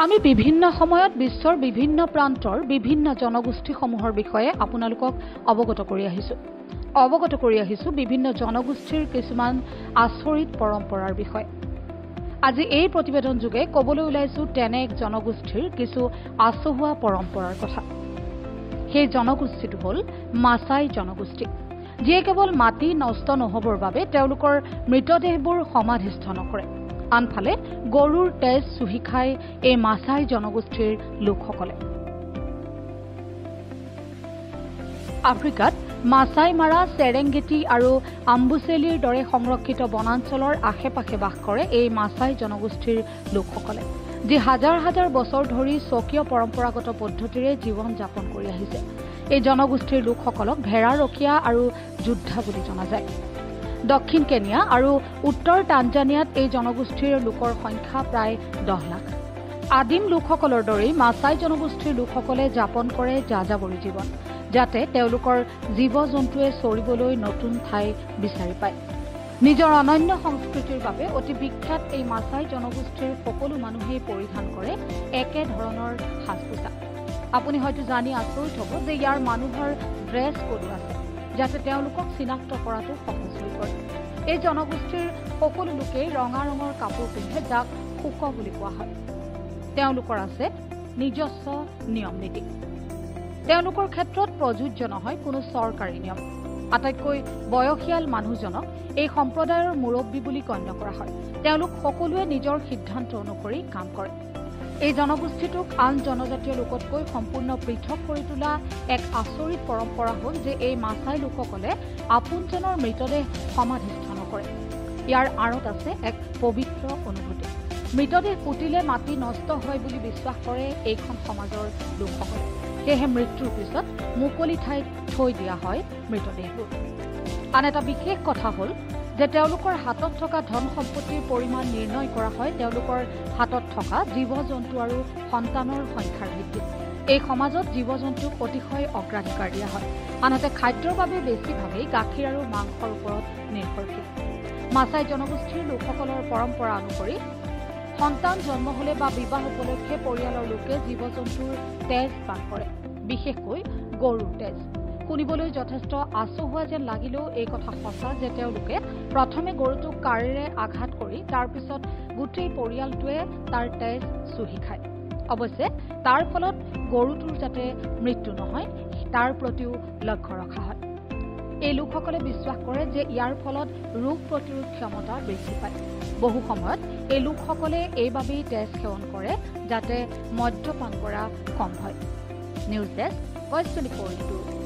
আমি বিভিন্ন সময়ত বিশ্বৰ বিভিন্ন প্ৰান্তৰ বিভিন্ন জনগোষ্ঠীসমূহৰ বিষয়ে আপোনালোকক অৱগত কৰি আহিছো বিভিন্ন জনগোষ্ঠীৰ কিছুমান আচৰিত পৰম্পৰাৰ বিষয়ে। আজি এই প্ৰতিবেদন যোগে ক'বলৈ ওলাইছো তেনে এক জনগোষ্ঠীৰ কিছু আচহুৱা পৰম্পৰাৰ কথা। সেই জনগোষ্ঠীটো হ'ল মাছাই জনগোষ্ঠী, যিয়ে কেৱল মাটি নষ্ট নহবৰ বাবে তেওঁলোকৰ মৃতদেহবোৰ সমাধিস্থ নকৰে। আনফালে গৰুৰ তেজ চুহি খাই এই মাছাই জনগোষ্ঠীৰ লোকসকলে। আফ্ৰিকাত মাছাই মাৰা, চেৰেংগেটি আৰু আম্বুচেলিৰ দৰে সংৰক্ষিত বনাঞ্চলৰ আশে-পাশে বাস কৰে এই মাছাই জনগোষ্ঠীৰ লোকসকলে, যি হাজাৰ হাজাৰ বছৰ ধৰি স্বকীয় পৰম্পৰাগত পদ্ধতিৰে জীৱন যাপন কৰি আহিছে। এই জনগোষ্ঠীৰ লোকসকলক ভেড়া ৰখীয়া আৰু যোদ্ধা বুলি জনা যায়। দক্ষিণ কেনিয়া আৰু উত্তৰ টানজানিয়াত এই জনগোষ্ঠীৰ লোকৰ সংখ্যা প্ৰায় 10 লাখ। আদিম লোকসকলৰ দৰেই মাছাই জনগোষ্ঠীৰ লোকসকলে যাপন কৰে যাযাবৰী জীৱন, যাতে তেওঁলোকৰ জীৱ-জন্তুৱে চৰিবলৈ নতুন ঠাই বিচাৰি পায়। নিজৰ অনন্য সংস্কৃতিৰ বাবে অতি বিখ্যাত এই মাছাই জনগোষ্ঠীৰ সকলো মানুহেই পৰিধান কৰে একে ধৰণৰ সাজ-পোছাক। আপুনি হয়তো জানি আচৰিত হ'ব যে ইয়াৰ মানুহৰ ড্ৰেছ কোড আছে, যাতে তেওঁলোকক চিনাক্ত কৰাটো সহজ হৈ পৰে। এই জনগোষ্ঠীৰ সকলো লোকেই ৰঙা ৰঙৰ কাপোৰ পিন্ধে, যাক শুক বুলি কোৱা হয়। তেওঁলোকৰ আছে নিজস্ব নিয়ম নীতি। তেওঁলোকৰ ক্ষেত্ৰত প্ৰযোজ্য নহয় কোনো চৰকাৰী নিয়ম। আটাইতকৈ বয়সীয়াল মানুহজনক এই সম্প্ৰদায়ৰ মুৰব্বী বুলি গণ্য কৰা হয়। তেওঁলোক সকলোৱে নিজৰ সিদ্ধান্ত অনুসৰি কাম কৰে। এই জনগোষ্ঠীটোক আন জনজাতীয় লোকতকৈ সম্পূৰ্ণ পৃথক কৰি তোলা এক আচৰিত পৰম্পৰা হ'ল যে এই মাছাই লোকসকলে আপোনজনৰ মৃতদেহ সমাধিস্থ নকৰে। ইয়াৰ আঁৰত আছে এক পবিত্ৰ অনুভূতি। মৃতদেহ পুতিলে মাটি নষ্ট হয় বুলি বিশ্বাস কৰে এইখন সমাজৰ লোকসকলে। সেয়েহে মৃত্যুৰ পিছত মুকলি ঠাইত থৈ দিয়া হয় মৃতদেহবোৰ। আন এটা বিশেষ কথা হ'ল যে তেওঁলোকৰ হাতত থকা ধন সম্পত্তিৰ পৰিমাণ নিৰ্ণয় কৰা হয় তেওঁলোকৰ হাতত থকা জীৱ-জন্তু আৰু সন্তানৰ সংখ্যাৰ ভিত্তিত। এই সমাজত জীৱ-জন্তুক অতিশয় অগ্ৰাধিকাৰ দিয়া হয়, আনহাতে খাদ্যৰ বাবে বেছিভাগেই গাখীৰ আৰু মাংসৰ ওপৰত নিৰ্ভৰশীল। মাছাই জনগোষ্ঠীৰ লোকসকলৰ পৰম্পৰা অনুসৰি সন্তান জন্ম হ'লে বা বিবাহ উপলক্ষে পৰিয়ালৰ লোকে জীৱ-জন্তুৰ তেজ পান কৰে, বিশেষকৈ গৰুৰ তেজ। শুনিবলৈ যথেষ্ট আচহুৱা যেন লাগিলেও এই কথা সঁচা যে তেওঁলোকে প্ৰথমে গৰুটোক কাঁড়েৰে আঘাত কৰি তাৰ পিছত গোটেই পৰিয়ালটোৱে তাৰ তেজ চুহি খায়। অৱশ্যে তাৰ ফলত গৰুটোৰ যাতে মৃত্যু নহয় তাৰ প্ৰতিও লক্ষ্য ৰখা হয়। এই লোকসকলে বিশ্বাস কৰে যে ইয়াৰ ফলত ৰোগ প্ৰতিৰোধ ক্ষমতা বৃদ্ধি পায়। বহু সময়ত এই লোকসকলে এইবাবেই তেজ সেৱন কৰে যাতে মদ্যপান কৰা কম হয়। News desk, voice 24।